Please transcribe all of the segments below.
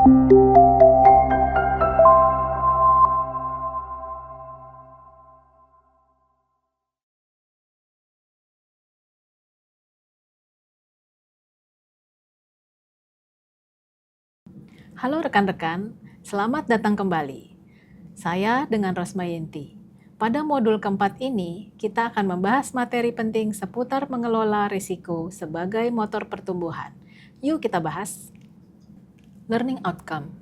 Halo rekan-rekan, selamat datang kembali. Saya dengan Rosmayanti. Pada modul keempat ini, kita akan membahas materi penting seputar mengelola risiko sebagai motor pertumbuhan. Yuk kita bahas. Learning outcome.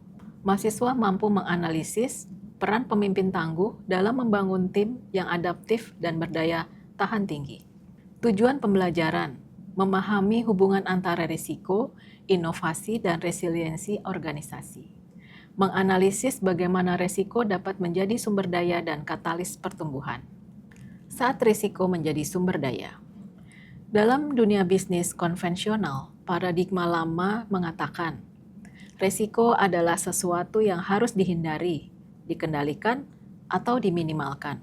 Mahasiswa mampu menganalisis peran pemimpin tangguh dalam membangun tim yang adaptif dan berdaya tahan tinggi. Tujuan pembelajaran, memahami hubungan antara risiko, inovasi, dan resiliensi organisasi. Menganalisis bagaimana risiko dapat menjadi sumber daya dan katalis pertumbuhan. Saat risiko menjadi sumber daya. Dalam dunia bisnis konvensional, paradigma lama mengatakan, risiko adalah sesuatu yang harus dihindari, dikendalikan, atau diminimalkan.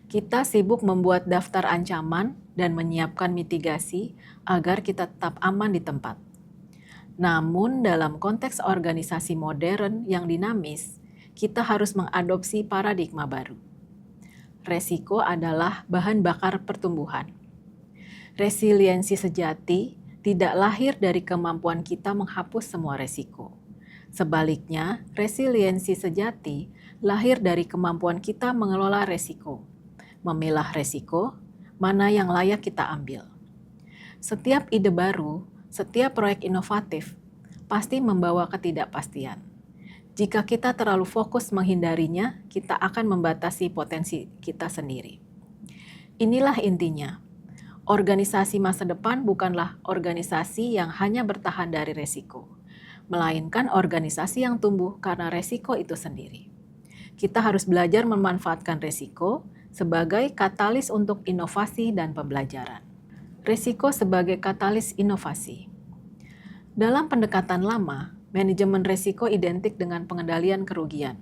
Kita sibuk membuat daftar ancaman dan menyiapkan mitigasi agar kita tetap aman di tempat. Namun dalam konteks organisasi modern yang dinamis, kita harus mengadopsi paradigma baru. Resiko adalah bahan bakar pertumbuhan. Resiliensi sejati tidak lahir dari kemampuan kita menghapus semua resiko. Sebaliknya, resiliensi sejati lahir dari kemampuan kita mengelola resiko, memilah resiko, mana yang layak kita ambil. Setiap ide baru, setiap proyek inovatif, pasti membawa ketidakpastian. Jika kita terlalu fokus menghindarinya, kita akan membatasi potensi kita sendiri. Inilah intinya. Organisasi masa depan bukanlah organisasi yang hanya bertahan dari resiko, melainkan organisasi yang tumbuh karena resiko itu sendiri. Kita harus belajar memanfaatkan resiko sebagai katalis untuk inovasi dan pembelajaran. Risiko sebagai katalis inovasi. Dalam pendekatan lama, manajemen risiko identik dengan pengendalian kerugian.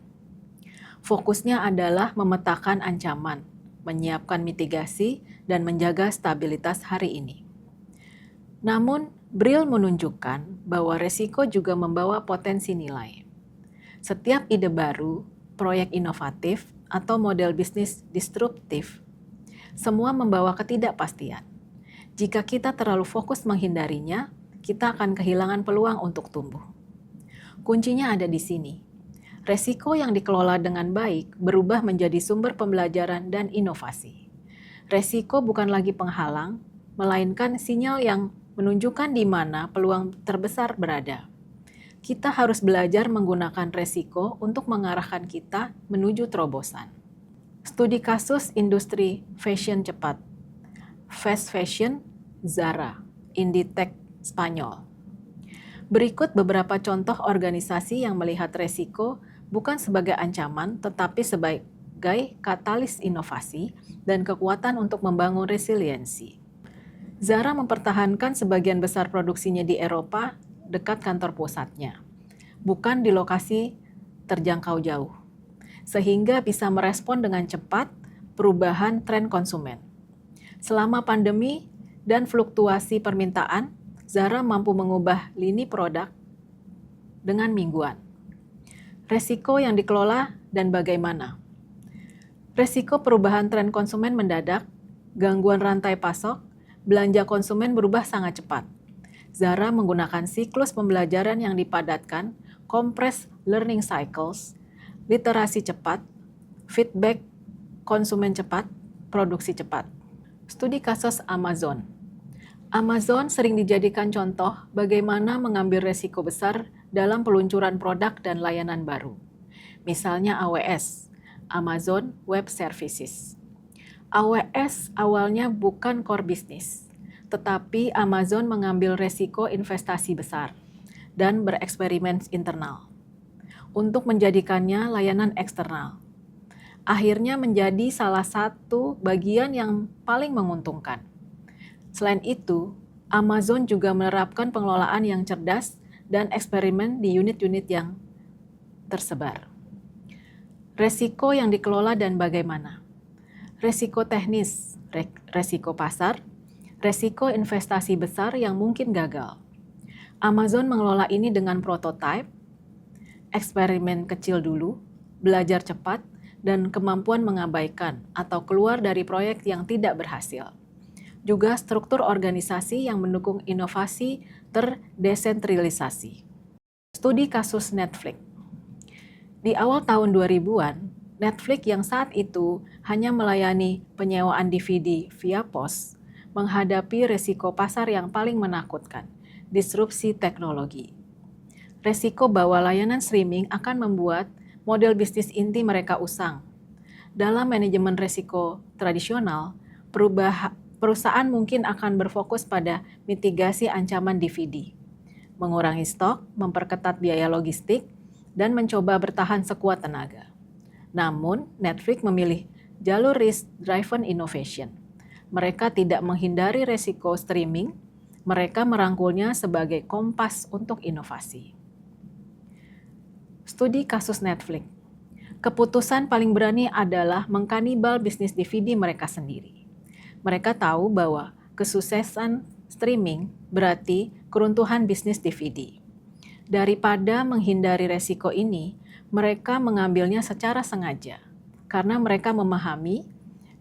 Fokusnya adalah memetakan ancaman, menyiapkan mitigasi, dan menjaga stabilitas hari ini. Namun, Brill menunjukkan bahwa risiko juga membawa potensi nilai. Setiap ide baru, proyek inovatif, atau model bisnis disruptif, semua membawa ketidakpastian. Jika kita terlalu fokus menghindarinya, kita akan kehilangan peluang untuk tumbuh. Kuncinya ada di sini. Resiko yang dikelola dengan baik berubah menjadi sumber pembelajaran dan inovasi. Resiko bukan lagi penghalang, melainkan sinyal yang menunjukkan di mana peluang terbesar berada. Kita harus belajar menggunakan resiko untuk mengarahkan kita menuju terobosan. Studi kasus industri fashion cepat. Fast fashion, Zara, Inditex, Spanyol. Berikut beberapa contoh organisasi yang melihat resiko bukan sebagai ancaman, tetapi sebagai katalis inovasi dan kekuatan untuk membangun resiliensi. Zara mempertahankan sebagian besar produksinya di Eropa dekat kantor pusatnya, bukan di lokasi terjangkau jauh, sehingga bisa merespon dengan cepat perubahan tren konsumen. Selama pandemi dan fluktuasi permintaan, Zara mampu mengubah lini produk dengan mingguan. Resiko yang dikelola dan bagaimana? Resiko perubahan tren konsumen mendadak, gangguan rantai pasok, belanja konsumen berubah sangat cepat. Zara menggunakan siklus pembelajaran yang dipadatkan, compressed learning cycles, literasi cepat, feedback konsumen cepat, produksi cepat. Studi kasus Amazon. Amazon sering dijadikan contoh bagaimana mengambil resiko besar dalam peluncuran produk dan layanan baru. Misalnya AWS, Amazon Web Services. AWS awalnya bukan core bisnis, tetapi Amazon mengambil resiko investasi besar dan bereksperimen internal untuk menjadikannya layanan eksternal. Akhirnya menjadi salah satu bagian yang paling menguntungkan. Selain itu, Amazon juga menerapkan pengelolaan yang cerdas dan eksperimen di unit-unit yang tersebar. Resiko yang dikelola dan bagaimana? Resiko teknis, resiko pasar, resiko investasi besar yang mungkin gagal. Amazon mengelola ini dengan prototipe, eksperimen kecil dulu, belajar cepat, dan kemampuan mengabaikan atau keluar dari proyek yang tidak berhasil. Juga struktur organisasi yang mendukung inovasi terdesentralisasi. Studi kasus Netflix. Di awal tahun 2000-an, Netflix yang saat itu hanya melayani penyewaan DVD via pos, menghadapi resiko pasar yang paling menakutkan, disrupsi teknologi. Resiko bahwa layanan streaming akan membuat model bisnis inti mereka usang. Dalam manajemen resiko tradisional, perusahaan mungkin akan berfokus pada mitigasi ancaman DVD, mengurangi stok, memperketat biaya logistik, dan mencoba bertahan sekuat tenaga. Namun, Netflix memilih jalur risk-driven innovation. Mereka tidak menghindari resiko streaming, mereka merangkulnya sebagai kompas untuk inovasi. Studi kasus Netflix. Keputusan paling berani adalah mengkanibal bisnis DVD mereka sendiri. Mereka tahu bahwa kesuksesan streaming berarti keruntuhan bisnis DVD. Daripada menghindari resiko ini, mereka mengambilnya secara sengaja karena mereka memahami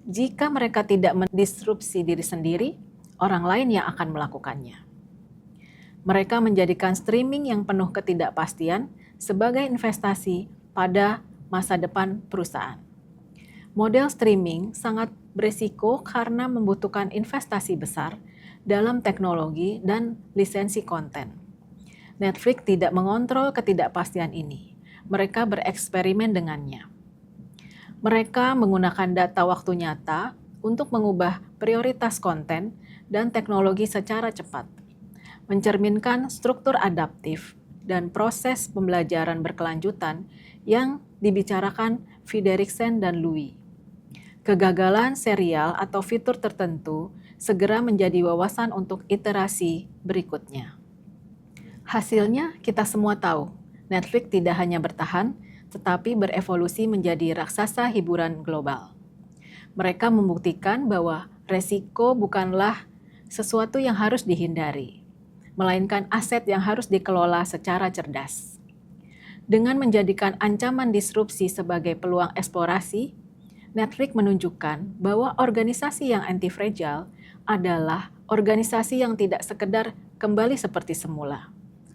jika mereka tidak mendisrupsi diri sendiri, orang lain yang akan melakukannya. Mereka menjadikan streaming yang penuh ketidakpastian sebagai investasi pada masa depan perusahaan. Model streaming sangat berisiko karena membutuhkan investasi besar dalam teknologi dan lisensi konten. Netflix tidak mengontrol ketidakpastian ini. Mereka bereksperimen dengannya. Mereka menggunakan data waktu nyata untuk mengubah prioritas konten dan teknologi secara cepat, mencerminkan struktur adaptif dan proses pembelajaran berkelanjutan yang dibicarakan Fredriksen dan Louis. Kegagalan serial atau fitur tertentu segera menjadi wawasan untuk iterasi berikutnya. Hasilnya kita semua tahu, Netflix tidak hanya bertahan, tetapi berevolusi menjadi raksasa hiburan global. Mereka membuktikan bahwa resiko bukanlah sesuatu yang harus dihindari, melainkan aset yang harus dikelola secara cerdas. Dengan menjadikan ancaman disrupsi sebagai peluang eksplorasi, Netflix menunjukkan bahwa organisasi yang anti-fragile adalah organisasi yang tidak sekedar kembali seperti semula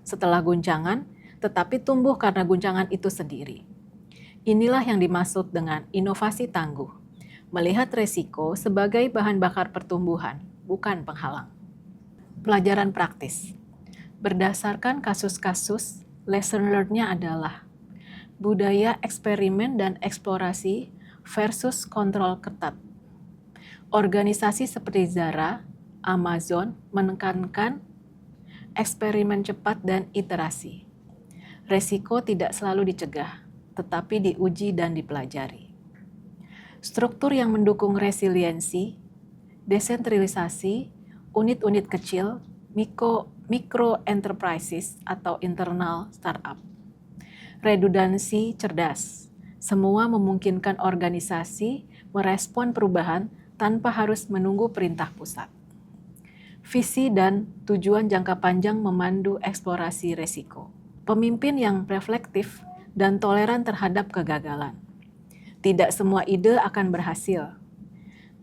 setelah guncangan, tetapi tumbuh karena guncangan itu sendiri. Inilah yang dimaksud dengan inovasi tangguh, melihat resiko sebagai bahan bakar pertumbuhan, bukan penghalang. Pelajaran praktis. Berdasarkan kasus-kasus, lesson learned-nya adalah budaya eksperimen dan eksplorasi versus kontrol ketat. Organisasi seperti Zara, Amazon menekankan eksperimen cepat dan iterasi. Resiko tidak selalu dicegah, tetapi diuji dan dipelajari. Struktur yang mendukung resiliensi, desentralisasi, unit-unit kecil, micro enterprises atau internal startup. Redundansi cerdas. Semua memungkinkan organisasi merespon perubahan tanpa harus menunggu perintah pusat. Visi dan tujuan jangka panjang memandu eksplorasi resiko. Pemimpin yang reflektif dan toleran terhadap kegagalan. Tidak semua ide akan berhasil.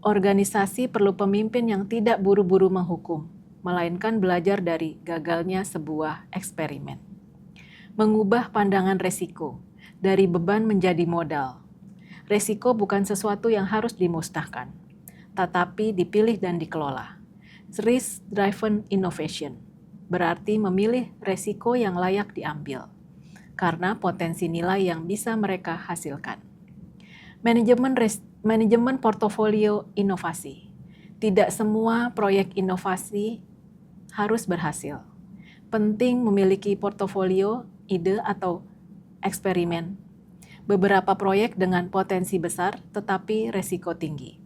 Organisasi perlu pemimpin yang tidak buru-buru menghukum, melainkan belajar dari gagalnya sebuah eksperimen. Mengubah pandangan resiko, dari beban menjadi modal. Resiko bukan sesuatu yang harus dimusnahkan, tetapi dipilih dan dikelola. Risk-driven innovation berarti memilih resiko yang layak diambil, karena potensi nilai yang bisa mereka hasilkan. Manajemen portofolio inovasi. Tidak semua proyek inovasi harus berhasil. Penting memiliki portofolio, ide atau eksperimen. Beberapa proyek dengan potensi besar tetapi resiko tinggi.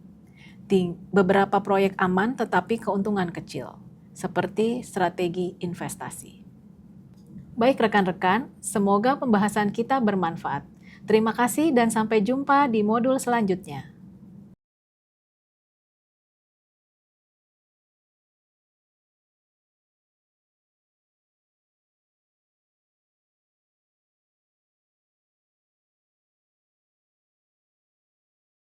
Beberapa proyek aman tetapi keuntungan kecil, seperti strategi investasi. Baik rekan-rekan, semoga pembahasan kita bermanfaat. Terima kasih dan sampai jumpa di modul selanjutnya.